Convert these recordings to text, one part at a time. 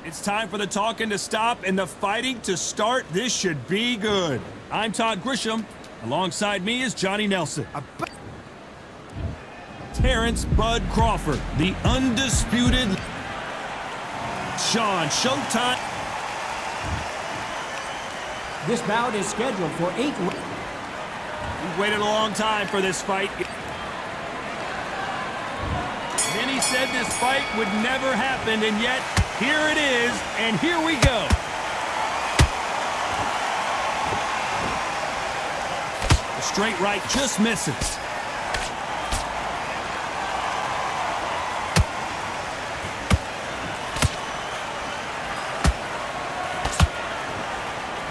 It's time for the talking to stop and the fighting to start. This should be good. I'm Todd Grisham. Alongside me is Johnny Nelson. Terence Bud Crawford, the undisputed Shawn Showtime. This bout is scheduled for 8 rounds. We've waited a long time for this fight. Many said this fight would never happen, and yet here it is, and here we go. The straight right just misses.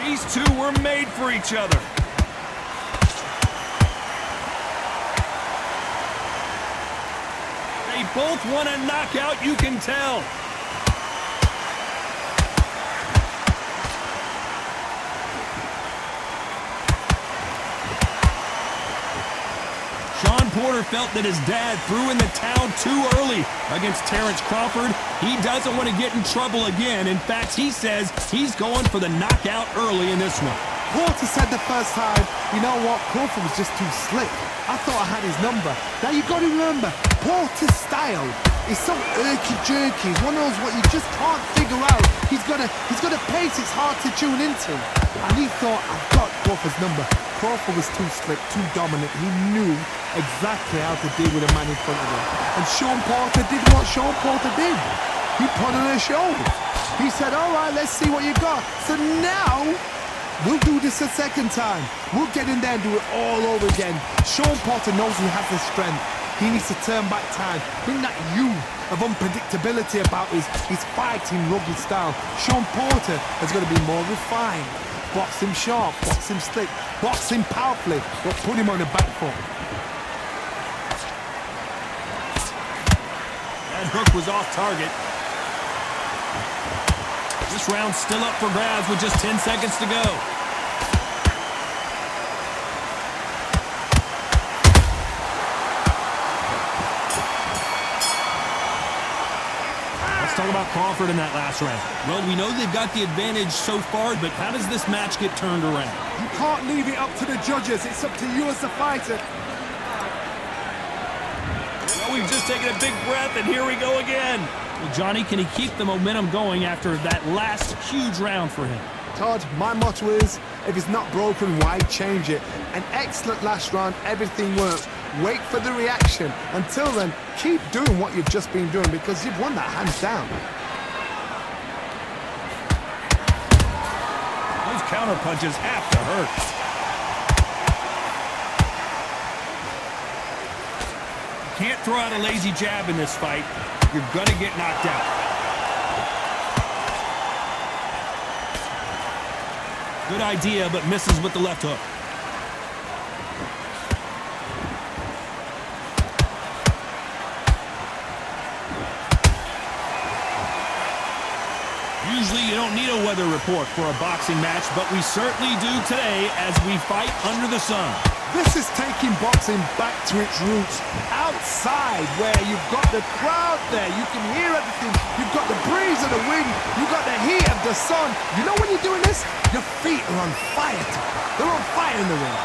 These two were made for each other. They both want a knockout, you can tell. Shawn Porter felt that his dad threw in the towel too early against Terence Crawford. He doesn't want to get in trouble again. In fact, he says he's going for the knockout early in this one. Porter said the first time, you know what, Crawford was just too slick. I thought I had his number. Now you've got to remember, Porter's style is so irky-jerky. He's one of those what you just can't figure out. He's got a pace it's hard to tune into. And he thought, I've got Crawford's number. Crawford was too slick, too dominant. He knew exactly how to deal with a man in front of him. And Shawn Porter did what Shawn Porter did. He put on his shoulders. He said, all right, let's see what you got. So now, we'll do this a second time. We'll get in there and do it all over again. Shawn Porter knows he has the strength. He needs to turn back time. Bring that youth of unpredictability about his fighting rugged style. Shawn Porter is going to be more refined. Box him sharp, box him slick, box him powerfully, but put him on the back foot. That hook was off target. This round's still up for grabs with just 10 seconds to go. Let's talk about Crawford in that last round. Well, we know they've got the advantage so far, but how does this match get turned around? You can't leave it up to the judges. It's up to you as the fighter. Well, we've just taken a big breath, and here we go again. Well, Johnny, can he keep the momentum going after that last huge round for him? Todd, my motto is, if it's not broken, why change it? An excellent last round, everything worked. Wait for the reaction. Until then, keep doing what you've just been doing because you've won that hands down. Those counter punches have to hurt. You can't throw out a lazy jab in this fight. You're gonna get knocked out. Good idea, but misses with the left hook. Usually you don't need a weather report for a boxing match, but we certainly do today as we fight under the sun. This is taking boxing back to its roots. Outside, where you've got the crowd there, you can hear everything. You've got the breeze of the wind, you've got the heat of the sun. You know when you're doing this? Your feet are on fire. They're on fire in the ring.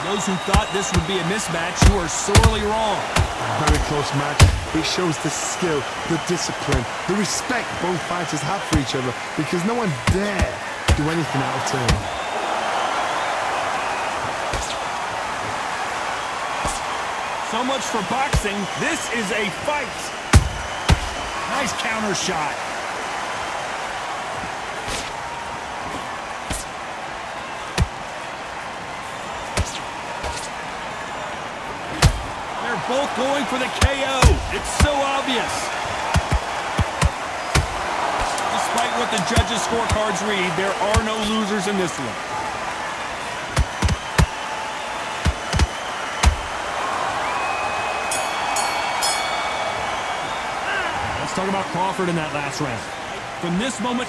Those who thought this would be a mismatch, you are sorely wrong. A very close match. It shows the skill, the discipline, the respect both fighters have for each other because no one dare do anything out of turn. So much for boxing. This is a fight. Nice counter shot. They're both going for the KO. It's so obvious. Despite what the judges' scorecards read, there are no losers in this one. Let's talk about Crawford in that last round. From this moment,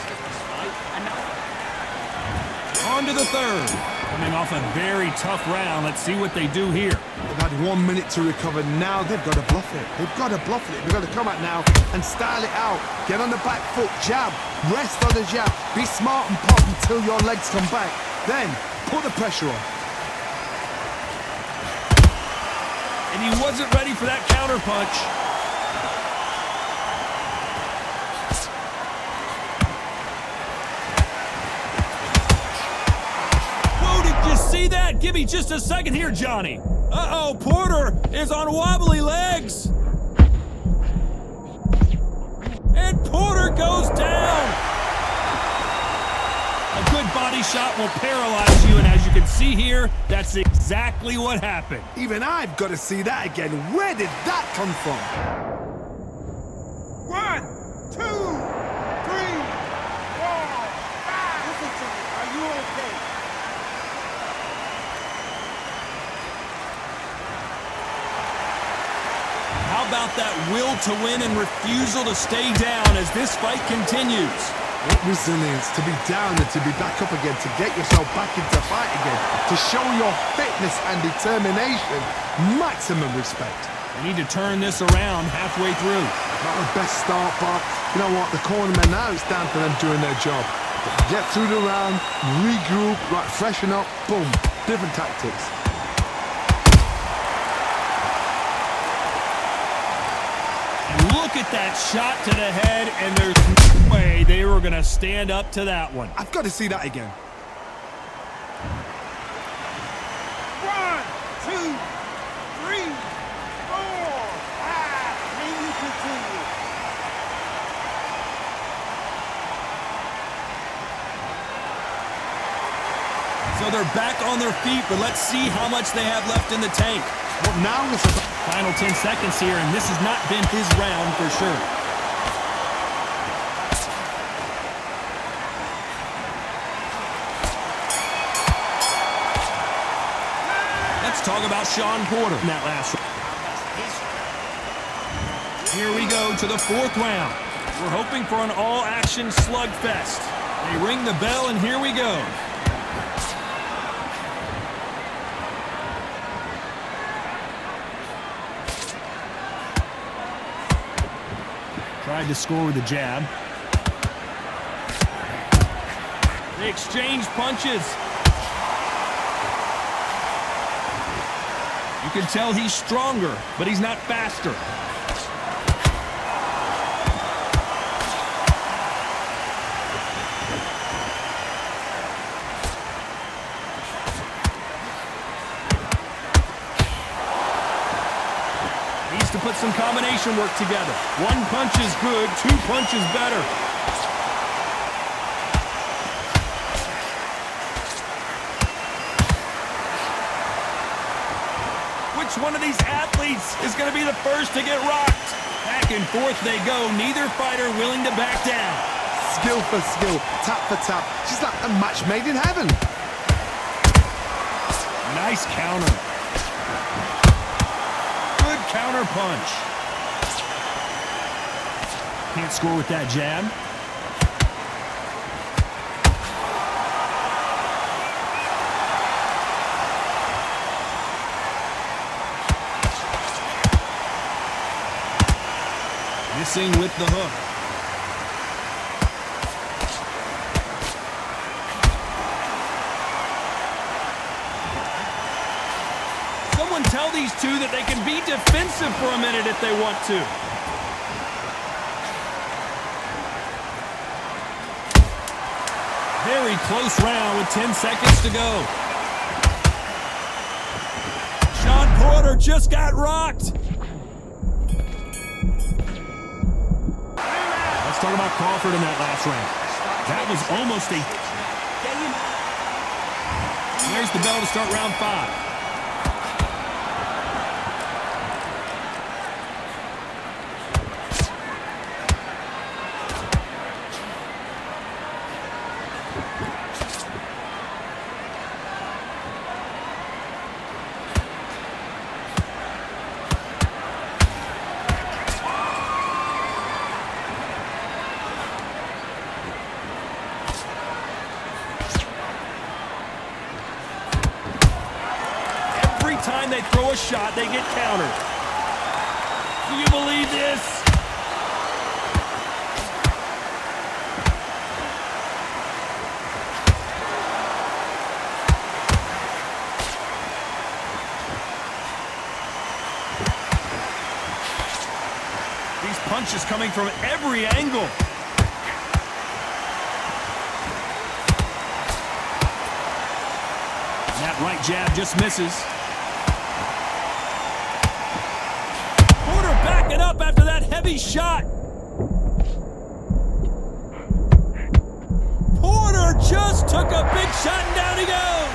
on to the third. Coming off a very tough round. Let's see what they do here. They've had 1 minute to recover. Now they've got to bluff it. They've got to bluff it. They've got to come out now and style it out. Get on the back foot, jab, rest on the jab. Be smart and pop until your legs come back. Then put the pressure on. And he wasn't ready for that counter punch. See that? Give me just a second here, Johnny. Uh-oh, Porter is on wobbly legs. And Porter goes down. A good body shot will paralyze you, and as you can see here, that's exactly what happened. Even I've got to see that again. Where did that come from? 1, 2, 3, 4, 5. Listen to me. Are you okay? How about that will to win and refusal to stay down as this fight continues? What resilience to be down and to be back up again, to get yourself back into fight again, to show your fitness and determination. Maximum respect. They need to turn this around halfway through. Not the best start, but you know what? The cornermen, now it's down to them doing their job. Get through the round, regroup, right, freshen up, boom. Different tactics. Look at that shot to the head, and there's no way they were going to stand up to that one. I've got to see that again. 1, 2, 3, 4, 5. Can you continue? So they're back on their feet, but let's see how much they have left in the tank. Well, now it's about... Final 10 seconds here, and this has not been his round for sure. Let's talk about Shawn Porter in that last round. Here we go to the 4th round. We're hoping for an all-action slugfest. They ring the bell, and here we go. Tried to score with a jab. They exchange punches. You can tell he's stronger, but he's not faster. To put some combination work together. 1 punch is good, 2 punches better. Which one of these athletes is going to be the first to get rocked? Back and forth they go, neither fighter willing to back down. Skill for skill, tap for tap. She's like a match made in heaven. Nice counter. Counter punch. Can't score with that jab. Missing with the hook. Tell these two that they can be defensive for a minute if they want to. Very close round with 10 seconds to go. Shawn Porter just got rocked. Let's talk about Crawford in that last round. That was almost a... There's the bell to start round 5. throw a shot, they get countered. Do you believe this? These punches coming from every angle. That right jab just misses. Porter backing up after that heavy shot. Porter just took a big shot and down he goes.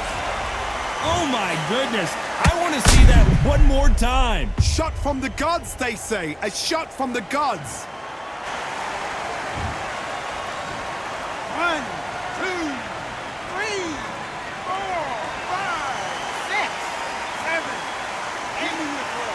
Oh my goodness. I want to see that one more time. Shot from the gods, they say. A shot from the gods. 1, 2, 3, 4, 5, 6, 7, 8 in the floor.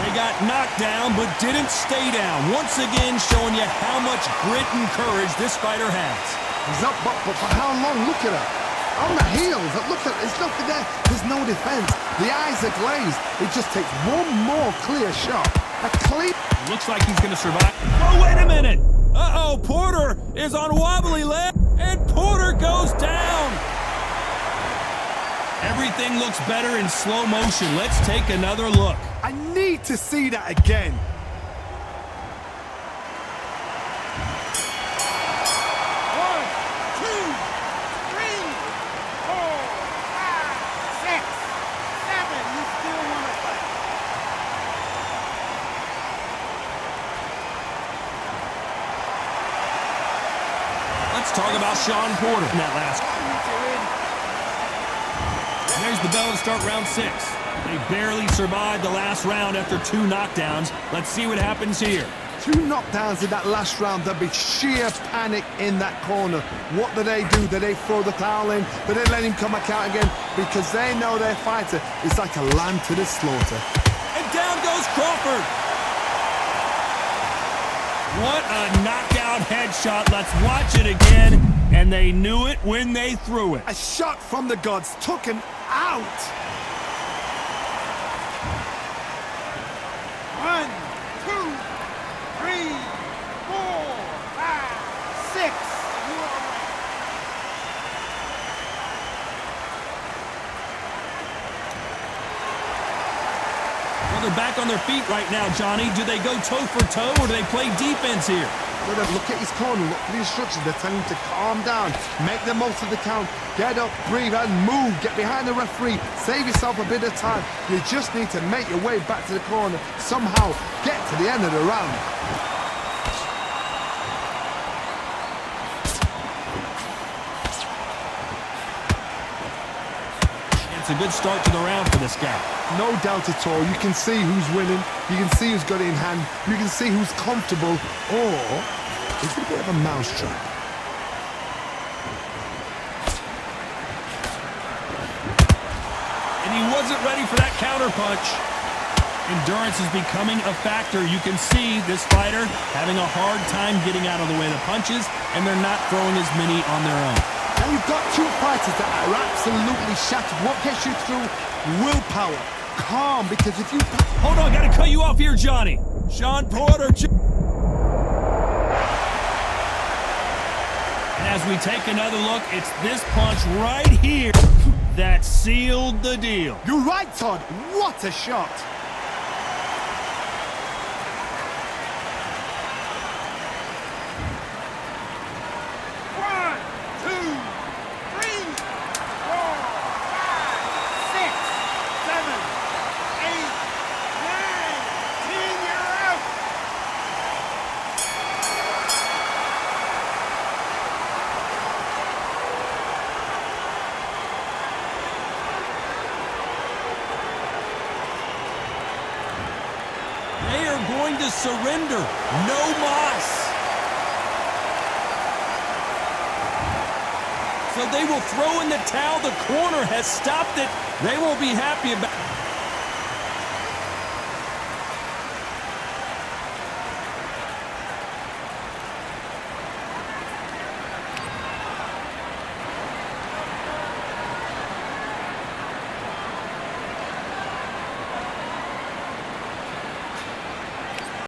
They got knocked down but didn't stay down. Once again showing you how much grit and courage this fighter has. He's up, but for how long? Look at her. On the heels. Look at there's nothing there. There's no defense. The eyes are glazed. It just takes one more clear shot. A clear. Looks like he's going to survive. Oh, wait a minute. Uh-oh, Porter is on wobbly leg, and Porter goes down. Everything looks better in slow motion. Let's take another look. I need to see that again. Let's talk about Shawn Porter in that last. And there's the bell to start round 6. They barely survived the last round after 2 knockdowns. Let's see what happens here. 2 knockdowns in that last round. There'll be sheer panic in that corner. What do? Do they throw the towel in? Do they let him come back out again? Because they know their fighter is like a lamb to the slaughter. And down goes Crawford. What a knockout headshot. Let's watch it again. And they knew it when they threw it. A shot from the gods took him out. 1, 2, 3, 4, 5, 6. You are right. Well, they're back on their feet right now, Johnny. Do they go toe for toe or do they play defense here? Look at his corner, look for the instructions. They're telling him to calm down, make the most of the count, get up, breathe, and move. Get behind the referee, save yourself a bit of time. You just need to make your way back to the corner, somehow get to the end of the round. It's a good start to the round for this guy. No doubt at all. You can see who's winning. You can see who's got it in hand. You can see who's comfortable. Or it's a bit of a mousetrap. And he wasn't ready for that counter punch. Endurance is becoming a factor. You can see this fighter having a hard time getting out of the way of the punches, and they're not throwing as many on their own. And you've got 2 fighters that are absolutely shattered. What gets you through? Willpower. Calm, because if you... Hold on, gotta cut you off here, Johnny. Shawn Porter. And as we take another look, it's this punch right here that sealed the deal. You're right, Todd. What a shot. They are going to surrender. No mas. So they will throw in the towel. The corner has stopped it. They won't be happy about it.